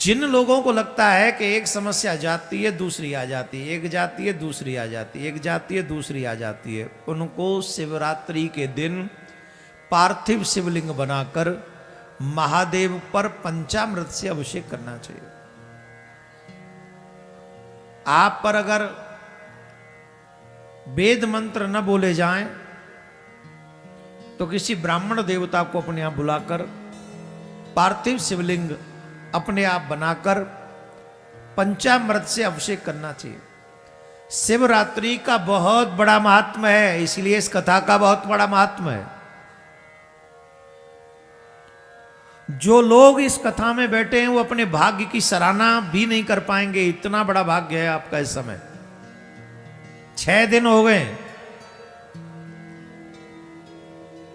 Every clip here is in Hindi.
जिन लोगों को लगता है कि एक समस्या जाती है दूसरी आ जाती है, एक जाती है दूसरी आ जाती है, एक जाती है दूसरी आ जाती है, उनको शिवरात्रि के दिन पार्थिव शिवलिंग बनाकर महादेव पर पंचामृत से अभिषेक करना चाहिए। आप पर अगर वेद मंत्र न बोले जाएं तो किसी ब्राह्मण देवता को अपने यहां बुलाकर पार्थिव शिवलिंग अपने आप बनाकर पंचामृत से अभिषेक करना चाहिए। शिवरात्रि का बहुत बड़ा महात्म है, इसलिए इस कथा का बहुत बड़ा महात्म है। जो लोग इस कथा में बैठे हैं वो अपने भाग्य की सराहना भी नहीं कर पाएंगे, इतना बड़ा भाग्य है आपका इस समय। 6 दिन हो गए,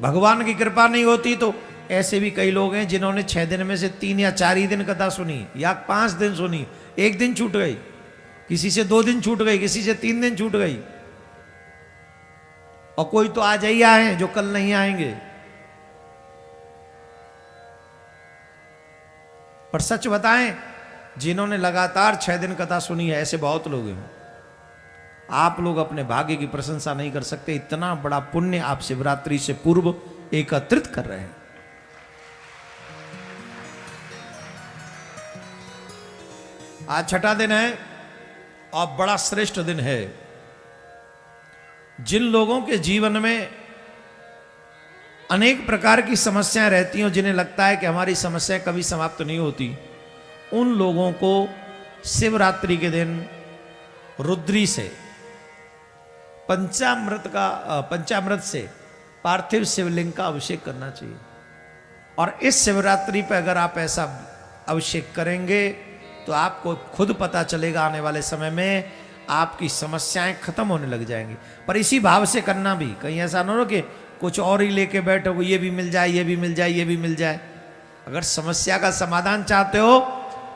भगवान की कृपा नहीं होती तो ऐसे भी कई लोग हैं जिन्होंने 6 दिन में से 3 या 4 ही दिन कथा सुनी या 5 दिन सुनी, 1 दिन छूट गई, किसी से 2 दिन छूट गई, किसी से 3 दिन छूट गई, और कोई तो आज ही आए जो कल नहीं आएंगे। पर सच बताएं, जिन्होंने लगातार 6 दिन कथा सुनी है ऐसे बहुत लोग हैं। आप लोग अपने भाग्य की प्रशंसा नहीं कर सकते, इतना बड़ा पुण्य आप शिवरात्रि से पूर्व एकत्रित कर रहे हैं। आज 6ठा दिन है और बड़ा श्रेष्ठ दिन है। जिन लोगों के जीवन में अनेक प्रकार की समस्याएं रहती हैं, जिन्हें लगता है कि हमारी समस्याएं कभी समाप्त नहीं होती, उन लोगों को शिवरात्रि के दिन रुद्री से पंचामृत से पार्थिव शिवलिंग का अभिषेक करना चाहिए। और इस शिवरात्रि पर अगर आप ऐसा अभिषेक करेंगे तो आपको खुद पता चलेगा आने वाले समय में आपकी समस्याएं खत्म होने लग जाएंगी। पर इसी भाव से करना भी, कहीं ऐसा ना हो कि कुछ और ही लेके बैठो, ये भी मिल जाए, ये भी मिल जाए, ये भी मिल जाए। अगर समस्या का समाधान चाहते हो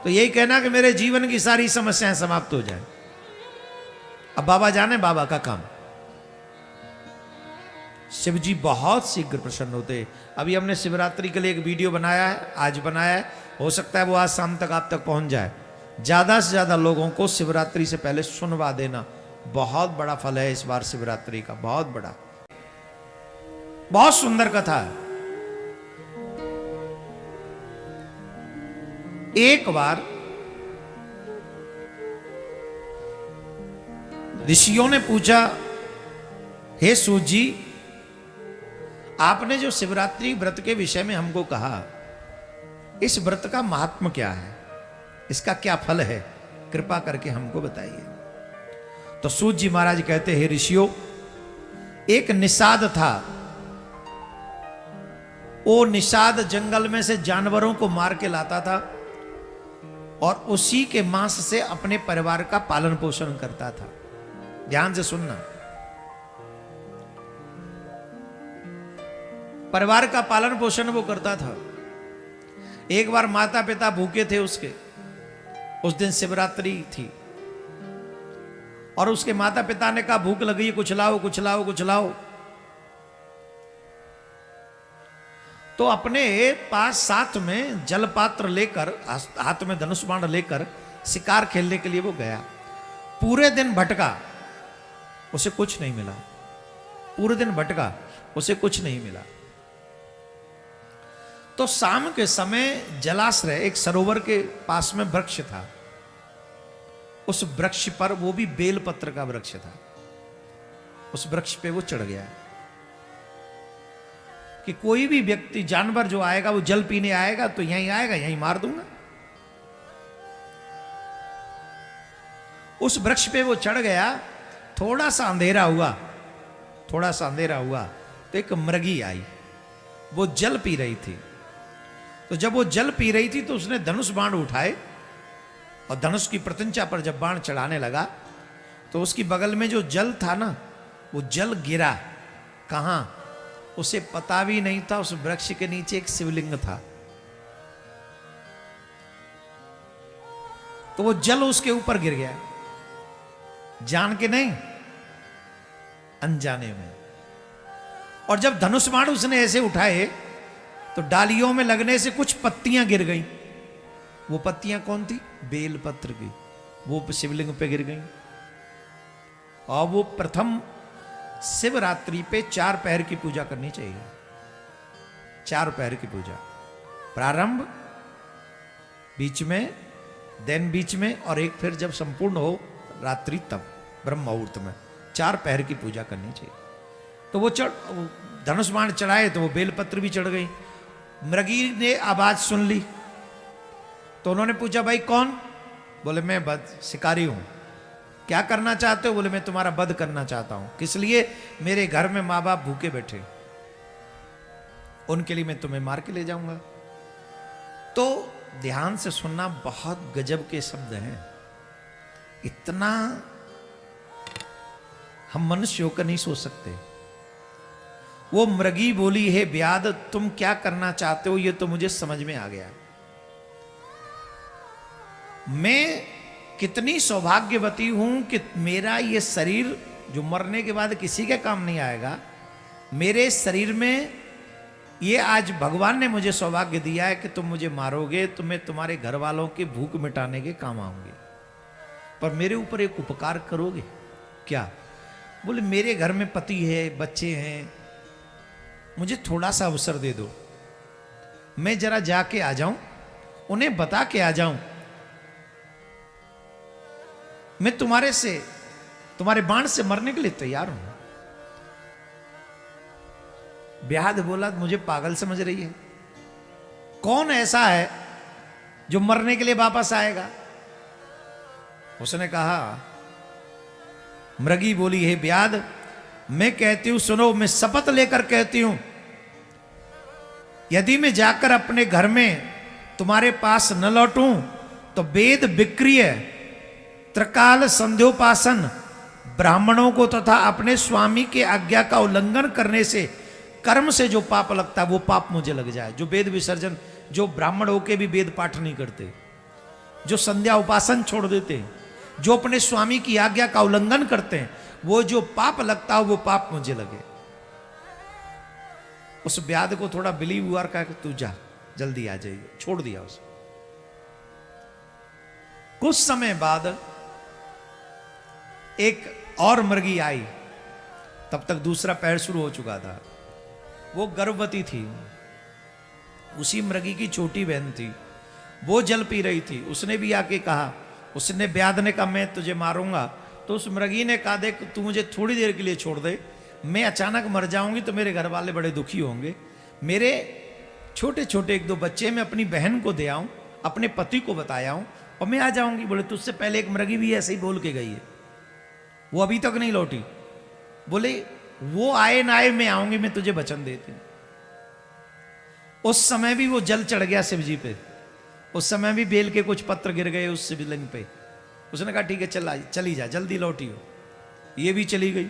तो यही कहना कि मेरे जीवन की सारी समस्याएं समाप्त हो जाए। अब बाबा जाने बाबा का काम, शिव जी बहुत शीघ्र प्रसन्न होते। अभी हमने शिवरात्रि के लिए एक वीडियो बनाया है, आज बनाया है, हो सकता है वो आज शाम तक आप तक पहुंच जाए। ज्यादा से ज्यादा लोगों को शिवरात्रि से पहले सुनवा देना, बहुत बड़ा फल है इस बार शिवरात्रि का, बहुत बड़ा। बहुत सुंदर कथा है। एक बार ऋषियों ने पूछा, हे सूत जी, आपने जो शिवरात्रि व्रत के विषय में हमको कहा, इस व्रत का महात्म क्या है, इसका क्या फल है, कृपा करके हमको बताइए। तो सूत जी महाराज कहते, हे ऋषियों, एक निषाद था। वो निषाद जंगल में से जानवरों को मार के लाता था और उसी के मांस से अपने परिवार का पालन पोषण करता था। ध्यान से सुनना, परिवार का पालन पोषण वो करता था। एक बार माता पिता भूखे थे उसके, उस दिन शिवरात्रि थी, और उसके माता पिता ने कहा भूख लगी है, कुछ लाओ कुछ लाओ कुछ लाओ। तो अपने पास साथ में जल पात्र लेकर, हाथ में धनुष बाण लेकर शिकार खेलने के लिए वो गया। पूरे दिन भटका, उसे कुछ नहीं मिला। पूरे दिन भटका, उसे कुछ नहीं मिला। तो शाम के समय जलाश्रय, एक सरोवर के पास में वृक्ष था। उस वृक्ष पर, वो भी बेलपत्र का वृक्ष था, उस वृक्ष पे वो चढ़ गया कि कोई भी व्यक्ति, जानवर जो आएगा, वो जल पीने आएगा तो यहीं आएगा, यहीं मार दूंगा। उस वृक्ष पे वो चढ़ गया। थोड़ा सा अंधेरा हुआ, थोड़ा सा अंधेरा हुआ तो एक मृगी आई, वो जल पी रही थी। तो जब वो जल पी रही थी तो उसने धनुष बाण उठाए और धनुष की प्रत्यंचा पर जब बाण चढ़ाने लगा तो उसकी बगल में जो जल था ना, वो जल गिरा। कहां, उसे पता भी नहीं था। उस वृक्ष के नीचे एक शिवलिंग था, तो वो जल उसके ऊपर गिर गया, जान के नहीं, अनजाने में। और जब धनुष बाण उसने ऐसे उठाए तो डालियों में लगने से कुछ पत्तियां गिर गईं। वो पत्तियां कौन थी? बेल पत्र की। वो शिवलिंग पे गिर गई। और वो प्रथम शिवरात्रि पे 4 पहर की पूजा करनी चाहिए। 4 पहर की पूजा, प्रारंभ, बीच में, देन बीच में, और एक फिर जब संपूर्ण हो रात्रि तब ब्रह्म मुहूर्त में 4 पहर की पूजा करनी चाहिए। तो वो धनुष बाण चढ़ाए तो वो बेलपत्र भी चढ़ गई। मृगी ने आवाज सुन ली तो उन्होंने पूछा, भाई कौन? बोले मैं शिकारी हूं। क्या करना चाहते हो? बोले मैं तुम्हारा वध करना चाहता हूं। किस लिए? मेरे घर में माँ बाप भूखे बैठे, उनके लिए मैं तुम्हें मार के ले जाऊंगा। तो ध्यान से सुनना, बहुत गजब के शब्द हैं। इतना हम मनुष्य होकर नहीं सोच सकते। वो मृगी बोली, हे व्याध तुम क्या करना चाहते हो ये तो मुझे समझ में आ गया। मैं कितनी सौभाग्यवती हूं कि मेरा ये शरीर जो मरने के बाद किसी के काम नहीं आएगा, मेरे शरीर में ये आज भगवान ने मुझे सौभाग्य दिया है कि तुम मुझे मारोगे तो मैं तुम्हारे घर वालों की भूख मिटाने के काम आऊंगी। पर मेरे ऊपर एक उपकार करोगे क्या? बोले मेरे घर में पति है, बच्चे हैं, मुझे थोड़ा सा अवसर दे दो, मैं जरा जाके आ जाऊं, उन्हें बता के आ जाऊं, मैं तुम्हारे बाण से मरने के लिए तैयार हूं। व्याध बोला, मुझे पागल समझ रही है? कौन ऐसा है जो मरने के लिए वापस आएगा? उसने कहा, मृगी बोली, हे व्याध मैं कहती हूं, सुनो, मैं शपथ लेकर कहती हूं, यदि मैं जाकर अपने घर में तुम्हारे पास न लौटूं तो वेद विक्रिय, त्रिकाल संध्योपासन, ब्राह्मणों को तथा अपने स्वामी के आज्ञा का उल्लंघन करने से, कर्म से जो पाप लगता है वो पाप मुझे लग जाए। जो वेद विसर्जन, जो ब्राह्मण होके भी वेद पाठ नहीं करते, जो संध्या उपासन छोड़ देते, जो अपने स्वामी की आज्ञा का उल्लंघन करते हैं, वो जो पाप लगता है वो पाप मुझे लगे। उस व्याध को थोड़ा बिलीव हुआ, कहा कि तू जा, जल्दी आ जाइए, छोड़ दिया उसे। कुछ समय बाद एक और मृगी आई, तब तक दूसरा पैर शुरू हो चुका था। वो गर्भवती थी। उसी मृगी की छोटी बहन थी, वो जल पी रही थी। उसने भी आके कहा, उसने व्याध ने कहा मैं तुझे मारूंगा। तो उस मृगी ने कहा, देख तू मुझे थोड़ी देर के लिए छोड़ दे, मैं अचानक मर जाऊंगी तो मेरे घर वाले बड़े दुखी होंगे। मेरे छोटे छोटे 1-2 बच्चे मैं अपनी बहन को दे आऊं, अपने पति को बताया हूं और मैं आ जाऊंगी। बोले तुझसे पहले एक मृगी भी ऐसे ही बोल के गई है, वो अभी तक नहीं लौटी। बोले वो आए ना आए मैं आऊंगी, मैं तुझे वचन देती हूं। उस समय भी वो जल चढ़ गया शिव जी पे। उस समय भी बेल के कुछ पत्र गिर गए उस शिवलिंग पे। उसने कहा ठीक है चली जा, जल्दी लौटी हो। ये भी चली गई।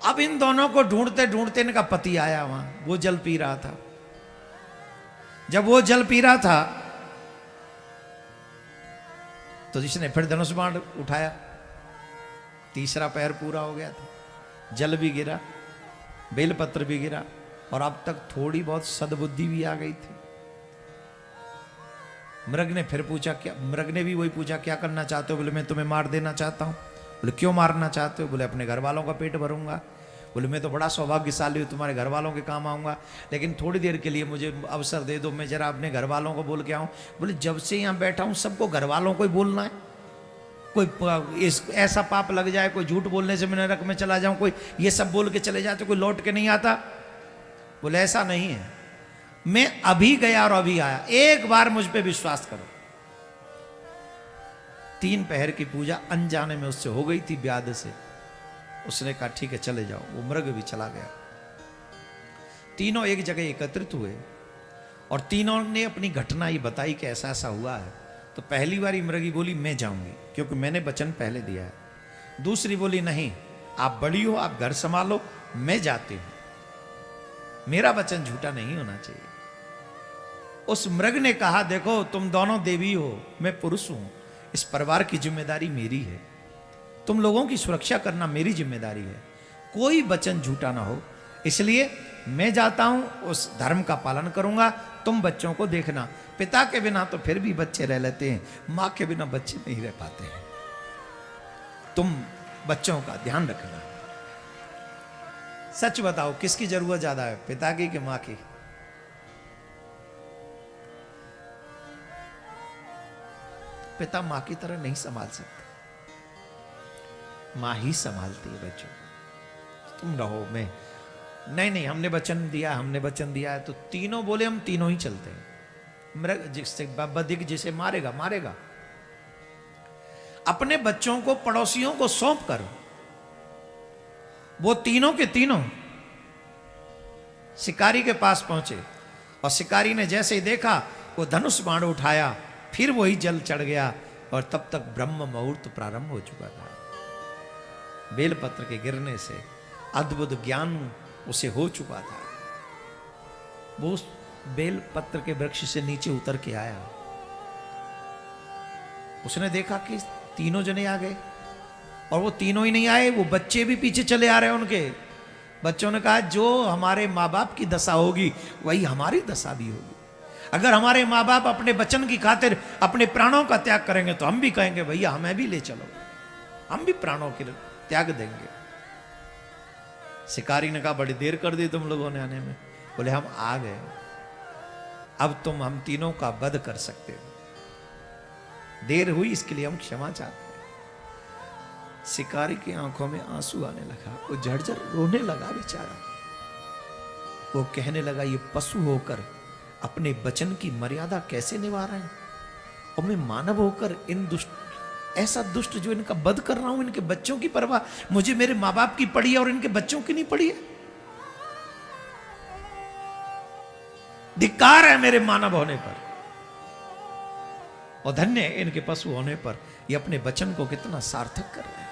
अब इन दोनों को ढूंढते ढूंढते इनका पति आया वहां, वो जल पी रहा था। जब वो जल पी रहा था तो जिसने फिर धनुष बाण उठाया, तीसरा पैर पूरा हो गया था, जल भी गिरा, बेलपत्र भी गिरा, और अब तक थोड़ी बहुत सद्बुद्धि भी आ गई थी। मृग ने फिर पूछा, क्या? मृग ने भी वही पूछा, क्या करना चाहते हो? बोले मैं तुम्हें मार देना चाहता हूं। बोले क्यों मारना चाहते हो? बोले अपने घर वालों का पेट भरूंगा। बोले मैं तो बड़ा सौभाग्यशाली हूँ, तुम्हारे घर वालों के काम आऊंगा, लेकिन थोड़ी देर के लिए मुझे अवसर दे दो, मैं जरा अपने घर वालों को बोल के आऊँ। बोले जब से यहाँ बैठा हूँ सबको घर वालों को ही बोलना है। कोई ऐसा पाप लग जाए, कोई झूठ बोलने से मैं नरक में चला जाऊं, कोई ये सब बोल के चले जाते, कोई लौट के नहीं आता। बोले ऐसा नहीं है, मैं अभी गया और अभी आया, एक बार मुझ पे विश्वास करो। 3 पहर की पूजा अनजाने में उससे हो गई थी, व्याध से। उसने कहा ठीक है चले जाओ। वो मृग भी चला गया। तीनों एक जगह एकत्रित हुए और तीनों ने अपनी घटना ही बताई कि ऐसा ऐसा हुआ है। तो पहली बारी मृगी बोली मैं जाऊंगी, क्योंकि मैंने वचन पहले दिया है। दूसरी बोली नहीं, आप बड़ी हो, आप घर संभालो, मैं जाती हूं, मेरा वचन झूठा नहीं होना चाहिए। उस मृग ने कहा देखो तुम दोनों देवी हो, मैं पुरुष हूं, इस परिवार की जिम्मेदारी मेरी है, तुम लोगों की सुरक्षा करना मेरी जिम्मेदारी है, कोई वचन झूठा ना हो, इसलिए मैं जाता हूं, उस धर्म का पालन करूंगा, तुम बच्चों को देखना। पिता के बिना तो फिर भी बच्चे रह लेते हैं, मां के बिना बच्चे नहीं रह पाते हैं। तुम बच्चों का ध्यान रखना। सच बताओ, किसकी जरूरत ज्यादा है, पिता की कि मां की? पिता मां की तरह नहीं संभाल सकता, मां ही संभालती है बच्चों। तुम रहो, मैं नहीं, हमने वचन दिया, हमने वचन दिया है, तो तीनों बोले, हम तीनों ही चलते हैं। मृग जिससे बधिक जिसे मारेगा मारेगा। अपने बच्चों को पड़ोसियों को सौंप कर वो तीनों के तीनों शिकारी के पास पहुंचे, और शिकारी ने जैसे ही देखा वो धनुष बाण उठाया, फिर वही जल चढ़ गया, और तब तक ब्रह्म मुहूर्त प्रारंभ हो चुका था। बेलपत्र के गिरने से अद्भुत ज्ञान उसे हो चुका था। वो बेलपत्र के वृक्ष से नीचे उतर के आया, उसने देखा कि तीनों जने आ गए, और वो तीनों ही नहीं आए, वो बच्चे भी पीछे चले आ रहे हैं उनके। बच्चों ने कहा, जो हमारे माँ बाप की दशा होगी वही हमारी दशा भी होगी। अगर हमारे माँ बाप अपने वचन की खातिर अपने प्राणों का त्याग करेंगे तो हम भी कहेंगे भैया हमें भी ले चलो, हम भी प्राणों के त्याग देंगे। शिकारी ने कहा, बड़ी देर कर दी तुम लोगों ने आने में। बोले, हम आ गए, अब तुम हम तीनों का वध कर सकते हो। देर हुई इसके लिए हम क्षमा चाहते हैं। शिकारी की आंखों में आंसू आने लगा, वो झरझर रोने लगा बेचारा। वो कहने लगा, ये पशु होकर अपने वचन की मर्यादा कैसे निभा रहे हैं, और मैं मानव होकर इन ऐसा दुष्ट जो इनका वध कर रहा हूं, इनके बच्चों की परवाह मुझे मेरे मां बाप की पड़ी है और इनके बच्चों की नहीं पड़ी है। धिक्कार है मेरे मानव होने पर, और धन्य है इनके पशु होने पर। ये अपने वचन को कितना सार्थक कर रहे हैं।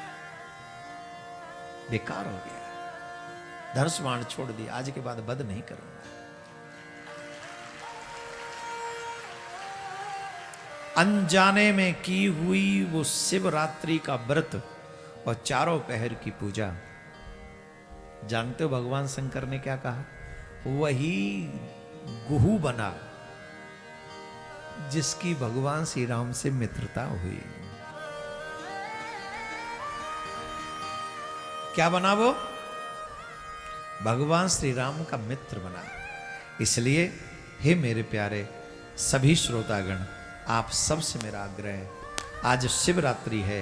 बेकार हो गया, धनुष बाण छोड़ दिया, आज के बाद वध नहीं करूंगा। अनजाने में की हुई वो शिवरात्रि का व्रत और चारों पहर की पूजा, जानते हो भगवान शंकर ने क्या कहा? वही गुहू बना जिसकी भगवान श्री राम से मित्रता हुई। क्या बना वो? भगवान श्री राम का मित्र बना। इसलिए हे मेरे प्यारे सभी श्रोतागण, आप सबसे मेरा आग्रह है, आज शिवरात्रि है,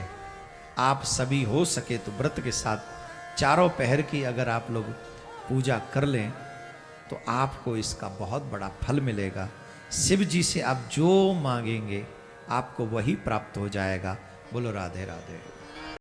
आप सभी हो सके तो व्रत के साथ चारों पहर की अगर आप लोग पूजा कर लें तो आपको इसका बहुत बड़ा फल मिलेगा। शिव जी से आप जो मांगेंगे आपको वही प्राप्त हो जाएगा। बोलो राधे राधे।